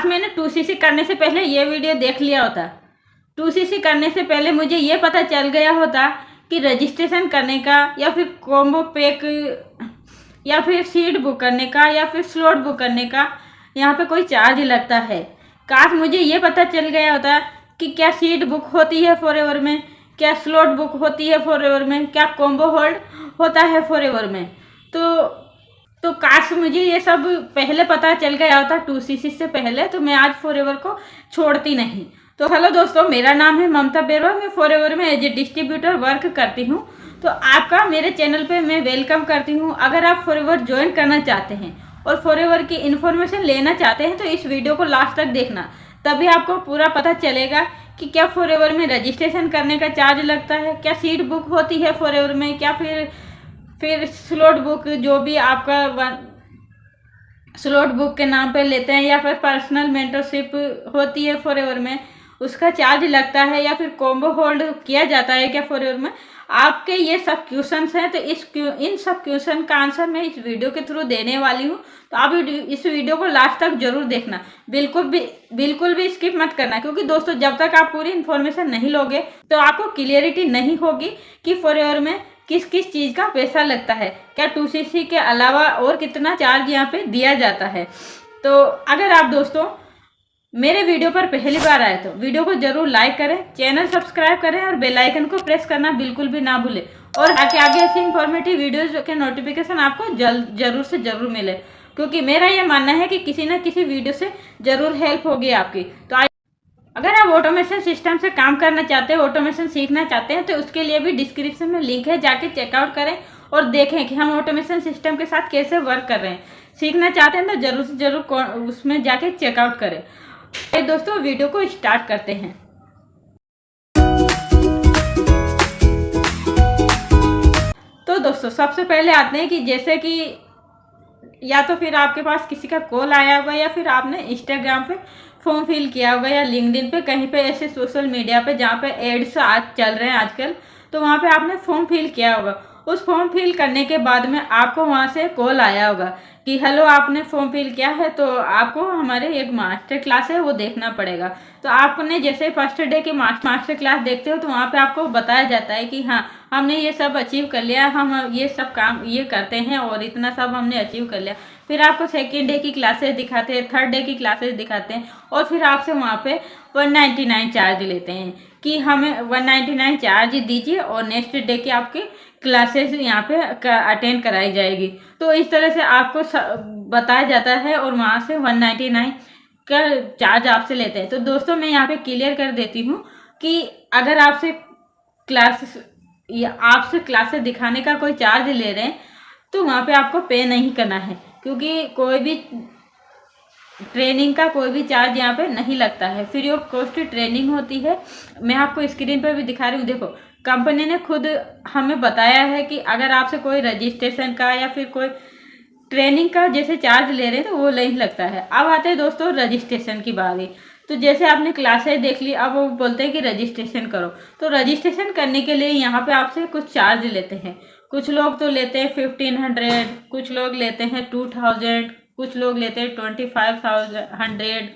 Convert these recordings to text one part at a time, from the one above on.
काश मैंने 2cc करने से पहले ये वीडियो देख लिया होता। 2cc करने से पहले मुझे ये पता चल गया होता कि रजिस्ट्रेशन करने का या फिर कॉम्बो पैक या फिर सीट बुक करने का या फिर स्लॉट बुक करने का यहाँ पे कोई चार्ज लगता है। काश मुझे ये पता चल गया होता कि क्या सीट बुक होती है फॉरएवर में, क्या स्लॉट बुक होती है फॉरएवर में, क्या कॉम्बो होल्ड होता है फॉरएवर में। तो काश मुझे ये सब पहले पता चल गया होता 2cc से पहले, तो मैं आज फॉरएवर को छोड़ती नहीं। तो हेलो दोस्तों, मेरा नाम है ममता बेरवा। मैं फॉरएवर में एज ए डिस्ट्रीब्यूटर वर्क करती हूँ। तो आपका मेरे चैनल पे मैं वेलकम करती हूँ। अगर आप फॉरएवर ज्वाइन करना चाहते हैं और फॉरएवर की इन्फॉर्मेशन लेना चाहते हैं तो इस वीडियो को लास्ट तक देखना, तभी आपको पूरा पता चलेगा कि क्या फॉरएवर में रजिस्ट्रेशन करने का चार्ज लगता है, क्या सीट बुक होती है फॉरएवर में, क्या फिर स्लॉट बुक जो भी आपका स्लॉट बुक के नाम पे लेते हैं या फिर पर्सनल मेंटरशिप होती है फॉरएवर में, उसका चार्ज लगता है या फिर कॉम्बो होल्ड किया जाता है क्या फॉरएवर में। आपके ये सब क्वेश्चंस हैं, तो इन सब क्वेश्चन का आंसर मैं इस वीडियो के थ्रू देने वाली हूँ। तो आप इस वीडियो को लास्ट तक जरूर देखना, बिल्कुल भी स्किप मत करना, क्योंकि दोस्तों जब तक आप पूरी इन्फॉर्मेशन नहीं लोगे तो आपको क्लियरिटी नहीं होगी कि फॉरएवर में किस किस चीज़ का पैसा लगता है, क्या 2cc के अलावा और कितना चार्ज यहाँ पे दिया जाता है। तो अगर आप दोस्तों मेरे वीडियो पर पहली बार आए तो वीडियो को जरूर लाइक करें, चैनल सब्सक्राइब करें और बेल आइकन को प्रेस करना बिल्कुल भी ना भूलें, और आगे ऐसी इंफॉर्मेटिव वीडियोज के नोटिफिकेशन आपको जरूर से जरूर मिले, क्योंकि मेरा ये मानना है कि किसी न किसी वीडियो से जरूर हेल्प होगी आपकी। तो अगर आप ऑटोमेशन सिस्टम से काम करना चाहते हैं, ऑटोमेशन सीखना चाहते हैं, तो उसके लिए भी डिस्क्रिप्शन में लिंक है, जाके चेकआउट करें और देखें कि हम ऑटोमेशन सिस्टम के साथ कैसे वर्क कर रहे हैं। सीखना चाहते हैं तो जरूर से जरूर उसमें जाके चेकआउट करें। दोस्तों वीडियो को स्टार्ट करते हैं। तो दोस्तों सबसे पहले आते हैं कि जैसे कि या तो फिर आपके पास किसी का कॉल आया होगा या फिर आपने इंस्टाग्राम पे फॉर्म फिल किया होगा या लिंक्डइन पे, कहीं पे ऐसे सोशल मीडिया पे जहाँ पे एड्स आज चल रहे हैं आजकल, तो वहाँ पे आपने फॉर्म फिल किया होगा। उस फॉर्म फिल करने के बाद में आपको वहाँ से कॉल आया होगा कि हेलो आपने फॉर्म फिल किया है, तो आपको हमारे एक मास्टर क्लास है वो देखना पड़ेगा। तो आपने जैसे फर्स्ट डे की मास्टर क्लास देखते हो तो वहाँ पे आपको बताया जाता है कि हाँ हमने ये सब अचीव कर लिया, हम ये सब काम ये करते हैं और इतना सब हमने अचीव कर लिया। फिर आपको सेकेंड डे की क्लासेस दिखाते हैं, थर्ड डे की क्लासेस दिखाते हैं, और फिर आपसे वहाँ पे 199 चार्ज लेते हैं कि हमें 199 चार्ज दीजिए और नेक्स्ट डे की आपकी क्लासेस यहाँ पे अटेंड कराई जाएगी। तो इस तरह से आपको बताया जाता है और वहाँ से 199 का चार्ज आपसे लेते हैं। तो दोस्तों मैं यहाँ पे क्लियर कर देती हूँ कि अगर आपसे क्लासेस दिखाने का कोई चार्ज ले रहे हैं तो वहाँ पे आपको पे नहीं करना है, क्योंकि कोई भी ट्रेनिंग का कोई भी चार्ज यहाँ पे नहीं लगता है। फ्री ऑफ कॉस्ट ट्रेनिंग होती है। मैं आपको स्क्रीन पर भी दिखा रही हूँ, देखो कंपनी ने खुद हमें बताया है कि अगर आपसे कोई रजिस्ट्रेशन का या फिर कोई ट्रेनिंग का जैसे चार्ज ले रहे हैं तो वो नहीं लगता है। अब आते हैं दोस्तों रजिस्ट्रेशन की बारी। तो जैसे आपने क्लासेस देख ली, अब वो बोलते हैं कि रजिस्ट्रेशन करो, तो रजिस्ट्रेशन करने के लिए यहाँ पे आपसे कुछ चार्ज लेते हैं। कुछ लोग तो लेते हैं 1500, कुछ लोग लेते हैं 2000, कुछ लोग लेते हैं 2500,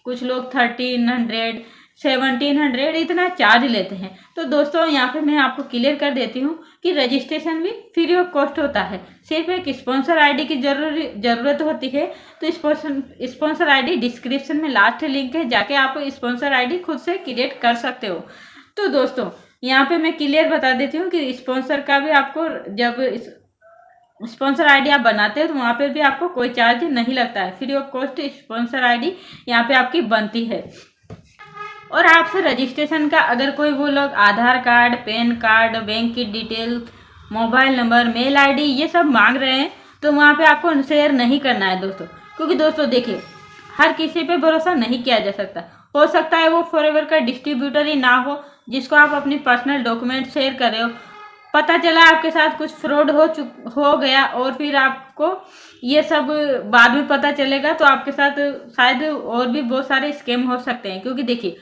कुछ लोग 1300, 1700 इतना चार्ज लेते हैं। तो दोस्तों यहाँ पे मैं आपको क्लियर कर देती हूँ कि रजिस्ट्रेशन भी फ्री ऑफ कॉस्ट होता है, सिर्फ एक स्पॉन्सर आईडी की जरूरत होती है। तो स्पॉन्सर आईडी डिस्क्रिप्शन में लास्ट लिंक है, जाके आप स्पॉन्सर आईडी खुद से क्रिएट कर सकते हो। तो दोस्तों यहाँ पे मैं क्लियर बता देती हूँ कि स्पॉन्सर का भी आपको जब स्पॉन्सर आईडी आप बनाते हो तो वहाँ पे भी आपको कोई चार्ज नहीं लगता है। Free of cost sponsor ID यहाँ पे आपकी बनती है। और आपसे रजिस्ट्रेशन का अगर कोई वो लोग Aadhaar card, PAN card, bank की detail, mobile number, mail ID ये सब मांग रहे हैं तो वहाँ पे आपको शेयर नहीं करना है दोस्तों, क्योंकि दोस्तों देखिए हर किसी पे भरोसा नहीं किया जा सकता। हो सकता है वो फॉरएवर का डिस्ट्रीब्यूटर ही ना हो जिसको आप अपनी पर्सनल डॉक्यूमेंट शेयर कर रहे हो, पता चला आपके साथ कुछ फ्रॉड हो गया और फिर आपको ये सब बाद में पता चलेगा, तो आपके साथ शायद और भी बहुत सारे स्कैम हो सकते हैं। क्योंकि देखिए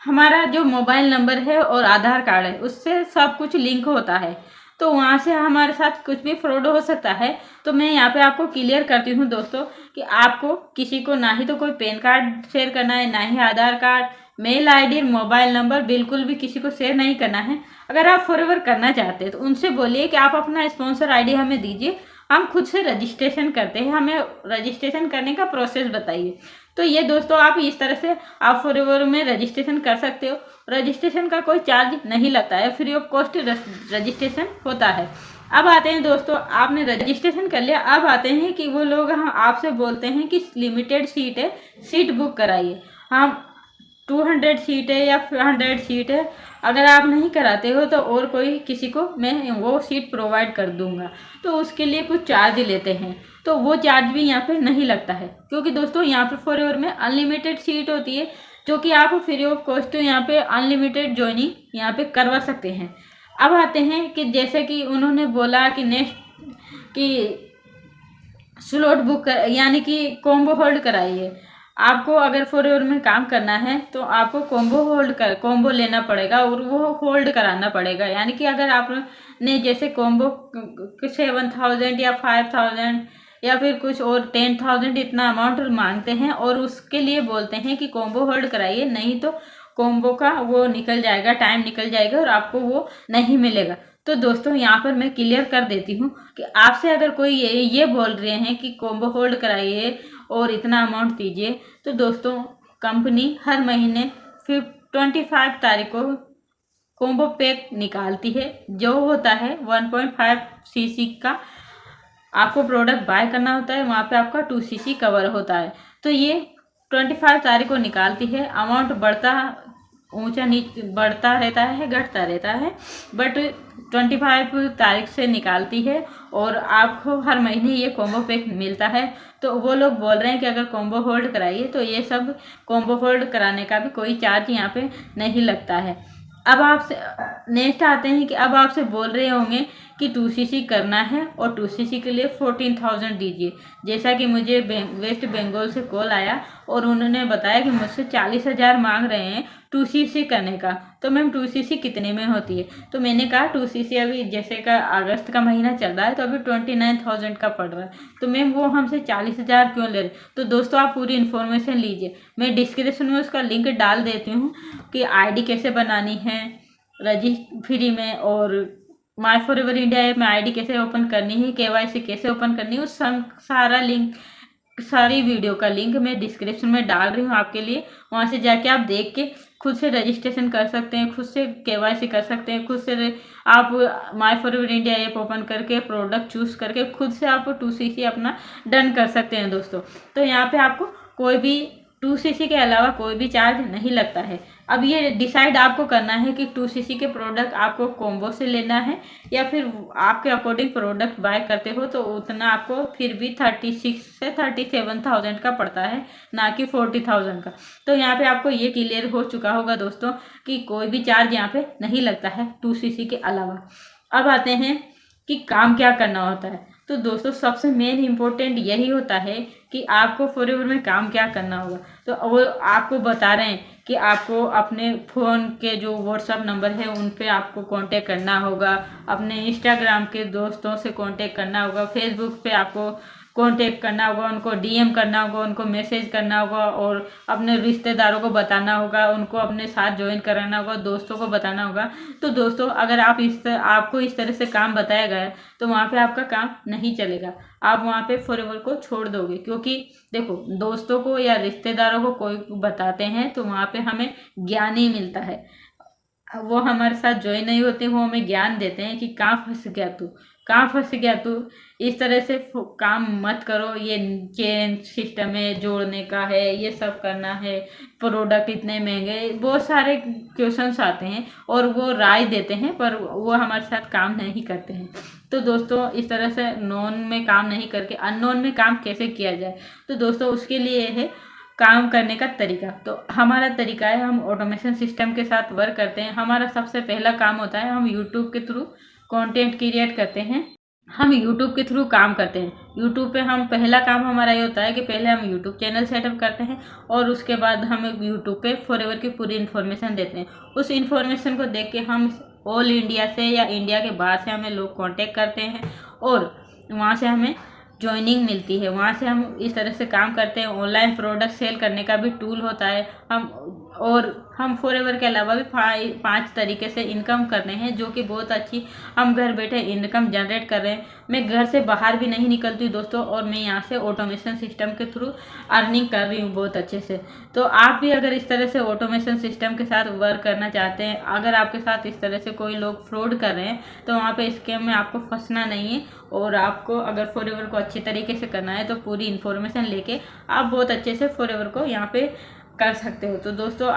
हमारा जो मोबाइल नंबर है और आधार कार्ड है उससे सब कुछ लिंक होता है। तो वहाँ से हमारे साथ कुछ भी फ्रॉड हो सकता है। तो मैं यहाँ पे आपको क्लियर करती हूँ दोस्तों कि आपको किसी को ना ही तो कोई पैन कार्ड शेयर करना है, ना ही Aadhaar card, mail ID, mobile number बिल्कुल भी किसी को शेयर नहीं करना है। अगर आप फॉरएवर करना चाहते हैं तो उनसे बोलिए कि आप अपना स्पॉन्सर आईडी हमें दीजिए, हम खुद से रजिस्ट्रेशन करते हैं, हमें रजिस्ट्रेशन करने का प्रोसेस बताइए। तो ये दोस्तों आप इस तरह से आप फॉरएवर में रजिस्ट्रेशन कर सकते हो। रजिस्ट्रेशन का कोई चार्ज नहीं लगता है, फ्री ऑफ कॉस्ट रजिस्ट्रेशन होता है। अब आते हैं दोस्तों, आपने रजिस्ट्रेशन कर लिया, अब आते हैं कि वो लोग आपसे बोलते हैं कि लिमिटेड सीट है, सीट बुक कराइए। हम 200 सीट है या 100 सीट है, अगर आप नहीं कराते हो तो और कोई किसी को मैं वो सीट प्रोवाइड कर दूंगा। तो उसके लिए कुछ चार्ज लेते हैं, तो वो चार्ज भी यहाँ पे नहीं लगता है, क्योंकि दोस्तों यहाँ पे फॉरएवर में अनलिमिटेड सीट होती है, जो कि आप फ्री ऑफ कॉस्ट यहाँ पे अनलिमिटेड ज्वाइनिंग यहाँ पे करवा सकते हैं। अब आते हैं कि जैसे कि उन्होंने बोला कि नेक्स्ट कि स्लॉट बुक कर यानी कि कॉम्बो होल्ड कराइए। आपको अगर फॉरएवर में काम करना है तो आपको कॉम्बो लेना पड़ेगा और वो होल्ड कराना पड़ेगा। यानी कि अगर आपने जैसे कॉम्बो 7,000 या 5,000 या फिर कुछ और 10,000 इतना अमाउंट मांगते हैं और उसके लिए बोलते हैं कि कॉम्बो होल्ड कराइए, नहीं तो कॉम्बो का वो निकल जाएगा, टाइम निकल जाएगा और आपको वो नहीं मिलेगा। तो दोस्तों यहाँ पर मैं क्लियर कर देती हूँ कि आपसे अगर कोई ये बोल रहे हैं कि कॉम्बो होल्ड कराइए और इतना अमाउंट दीजिए, तो दोस्तों कंपनी हर महीने फिर 25 तारीख को कॉम्बो पैक निकालती है, जो होता है 1.5 सीसी का। आपको प्रोडक्ट बाय करना होता है, वहाँ पे आपका 2 सीसी कवर होता है। तो ये 25 तारीख को निकालती है। अमाउंट ऊंचा नीचे बढ़ता रहता है, घटता रहता है, बट 25 तारीख से निकालती है और आपको हर महीने ये कॉम्बो पैक मिलता है। तो वो लोग बोल रहे हैं कि अगर कॉम्बो होल्ड कराइए तो ये सब कॉम्बो होल्ड कराने का भी कोई चार्ज यहाँ पे नहीं लगता है। अब आपसे नेक्स्ट आते हैं कि अब आपसे बोल रहे होंगे कि 2 सीसी करना है और 2 सीसी के लिए 14,000 दीजिए। जैसा कि मुझे वेस्ट बंगाल से कॉल आया और उन्होंने बताया कि मुझसे 40,000 मांग रहे हैं 2 सीसी करने का। तो मैम 2 सीसी कितने में होती है? तो मैंने कहा 2 सीसी अभी जैसे का अगस्त का महीना चल रहा है तो अभी 29,000 का पड़ रहा है, तो मैम वो हमसे 40,000 क्यों ले रहे? तो दोस्तों आप पूरी इन्फॉर्मेशन लीजिए, मैं डिस्क्रिप्शन में उसका लिंक डाल देती हूँ कि आईडी कैसे बनानी है फ्री में, और माई फॉरएवर इंडिया ऐप में आईडी कैसे ओपन करनी है, केवाईसी कैसे ओपन करनी है, उस सारा लिंक, सारी वीडियो का लिंक मैं डिस्क्रिप्शन में डाल रही हूँ आपके लिए। वहाँ से जाके आप देख के खुद से रजिस्ट्रेशन कर सकते हैं, खुद से केवाईसी कर सकते हैं, खुद से आप माई फॉरएवर इंडिया ऐप ओपन करके प्रोडक्ट चूज करके खुद से आप 2 सीसी अपना डन कर सकते हैं दोस्तों। तो यहाँ पे आपको कोई भी 2 सीसी के अलावा कोई भी चार्ज नहीं लगता है। अब ये डिसाइड आपको करना है कि 2 सीसी के प्रोडक्ट आपको कॉम्बो से लेना है या फिर आपके अकॉर्डिंग प्रोडक्ट बाय करते हो तो उतना आपको फिर भी 36 से 37,000 का पड़ता है, ना कि 40,000 का। तो यहाँ पे आपको ये क्लियर हो चुका होगा दोस्तों कि कोई भी चार्ज यहाँ पे नहीं लगता है 2 सीसी के अलावा। अब आते हैं कि काम क्या करना होता है। तो दोस्तों सबसे मेन इम्पोर्टेंट यही होता है कि आपको फॉरएवर में काम क्या करना होगा। तो वो आपको बता रहे हैं कि आपको अपने फ़ोन के जो व्हाट्सअप नंबर है उन पे आपको कांटेक्ट करना होगा, अपने इंस्टाग्राम के दोस्तों से कांटेक्ट करना होगा, फेसबुक पे आपको कांटेक्ट करना होगा, उनको डीएम करना होगा, उनको मैसेज करना होगा और अपने रिश्तेदारों को बताना होगा, उनको अपने साथ ज्वाइन कराना होगा, दोस्तों को बताना होगा। तो दोस्तों अगर आपको इस तरह से काम बताया गया है तो वहाँ पे आपका काम नहीं चलेगा, आप वहाँ पे फॉरएवर को छोड़ दोगे। क्योंकि देखो दोस्तों को या रिश्तेदारों को कोई बताते हैं तो वहाँ पे हमें ज्ञान ही मिलता है, वो हमारे साथ ज्वाइन नहीं होते, वो हमें ज्ञान देते हैं कि कहाँ फंस गया तू, कहाँ फंस गया तू, इस तरह से काम मत करो, ये चेन सिस्टम में जोड़ने का है, ये सब करना है, प्रोडक्ट इतने महंगे, बहुत सारे क्वेश्चंस आते हैं और वो राय देते हैं पर वो हमारे साथ काम नहीं करते हैं। तो दोस्तों इस तरह से नोन में काम नहीं करके अननोन में काम कैसे किया जाए, तो दोस्तों उसके लिए है काम करने का तरीका। तो हमारा तरीका है, हम ऑटोमेशन सिस्टम के साथ वर्क करते हैं। हमारा सबसे पहला काम होता है हम यूट्यूब के थ्रू कंटेंट क्रिएट करते हैं, हम यूट्यूब के थ्रू काम करते हैं। यूट्यूब पे हम पहला काम हमारा ये होता है कि पहले हम यूट्यूब चैनल सेटअप करते हैं और उसके बाद हम यूट्यूब पे फॉरएवर की पूरी इन्फॉर्मेशन देते हैं। उस इन्फॉर्मेशन को देख के हम ऑल इंडिया से या इंडिया के बाहर से हमें लोग कांटेक्ट करते हैं और वहाँ से हमें ज्वाइनिंग मिलती है। वहाँ से हम इस तरह से काम करते हैं। ऑनलाइन प्रोडक्ट सेल करने का भी टूल होता है। हम फॉरएवर के अलावा भी 5 तरीके से इनकम कर रहे हैं, जो कि बहुत अच्छी हम घर बैठे इनकम जनरेट कर रहे हैं। मैं घर से बाहर भी नहीं निकलती दोस्तों, और मैं यहाँ से ऑटोमेशन सिस्टम के थ्रू अर्निंग कर रही हूँ बहुत अच्छे से। तो आप भी अगर इस तरह से ऑटोमेशन सिस्टम के साथ वर्क करना चाहते हैं, अगर आपके साथ इस तरह से कोई लोग फ्रॉड कर रहे हैं, तो वहाँ पे स्कैम में आपको फंसना नहीं है। और आपको अगर फॉरएवर को अच्छी तरीके से करना है तो पूरी इन्फॉर्मेशन लेके आप बहुत अच्छे से फॉरएवर को यहाँ पे कर सकते हो। तो दोस्तों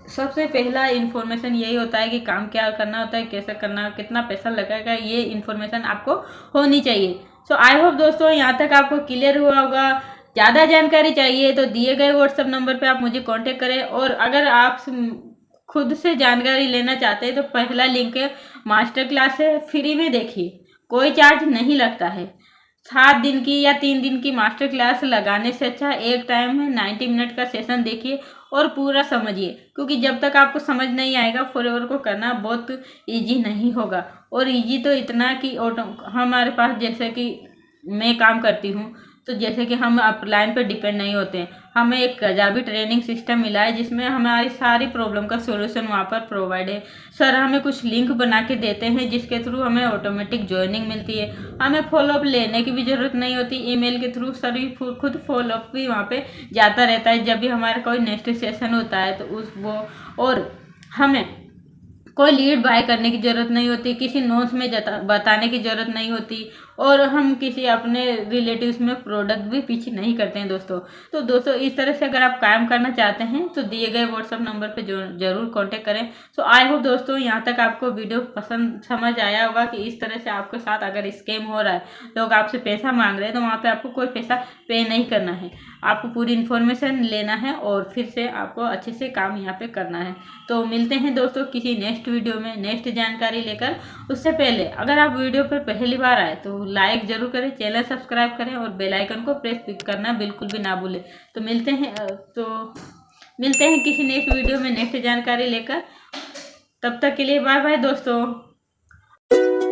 सबसे पहला इन्फॉर्मेशन यही होता है कि काम क्या करना होता है, कैसे करना, कितना पैसा लगेगा, ये इन्फॉर्मेशन आपको होनी चाहिए। सो आई होप दोस्तों यहाँ तक आपको क्लियर हुआ होगा। ज़्यादा जानकारी चाहिए तो दिए गए व्हाट्सएप नंबर पे आप मुझे कांटेक्ट करें, और अगर आप खुद से जानकारी लेना चाहते हैं तो पहला लिंक है मास्टर क्लास है, फ्री में देखिए, कोई चार्ज नहीं लगता है। 7 दिन की या 3 दिन की मास्टर क्लास लगाने से अच्छा एक टाइम में 90 मिनट का सेशन देखिए और पूरा समझिए, क्योंकि जब तक आपको समझ नहीं आएगा फॉरएवर को करना बहुत इजी नहीं होगा। और इजी तो इतना कि हमारे पास, जैसे कि मैं काम करती हूँ, तो जैसे कि हम अपलाइन पे डिपेंड नहीं होते हैं। हमें एक गजाबी ट्रेनिंग सिस्टम मिला है जिसमें हमारी सारी प्रॉब्लम का सॉल्यूशन वहाँ पर प्रोवाइड है। सर हमें कुछ लिंक बना के देते हैं जिसके थ्रू हमें ऑटोमेटिक ज्वाइनिंग मिलती है। हमें फॉलोअप लेने की भी ज़रूरत नहीं होती, ईमेल के थ्रू सर भी खुद फॉलोअप भी वहाँ पे जाता रहता है जब भी हमारा कोई नेक्स्ट सेशन होता है तो और हमें कोई लीड बाय करने की ज़रूरत नहीं होती, किसी नोट्स में बताने की ज़रूरत नहीं होती, और हम किसी अपने रिलेटिव्स में प्रोडक्ट भी पीछे नहीं करते हैं दोस्तों। तो दोस्तों इस तरह से अगर आप काम करना चाहते हैं तो दिए गए व्हाट्सएप नंबर पे ज़रूर कांटेक्ट करें। सो आई होप दोस्तों यहाँ तक आपको वीडियो पसंद समझ आया होगा कि इस तरह से आपके साथ अगर स्कैम हो रहा है, लोग आपसे पैसा मांग रहे हैं, तो वहाँ पर आपको कोई पैसा पे नहीं करना है। आपको पूरी इन्फॉर्मेशन लेना है और फिर से आपको अच्छे से काम यहाँ पे करना है। तो मिलते हैं दोस्तों किसी नेक्स्ट वीडियो में नेक्स्ट जानकारी लेकर। उससे पहले अगर आप वीडियो पर पहली बार आए तो लाइक जरूर करें, चैनल सब्सक्राइब करें और बेल आइकन को प्रेस करना बिल्कुल भी ना भूलें। तो मिलते हैं किसी नेक्स्ट वीडियो में नेक्स्ट जानकारी लेकर। तब तक के लिए बाय बाय दोस्तों।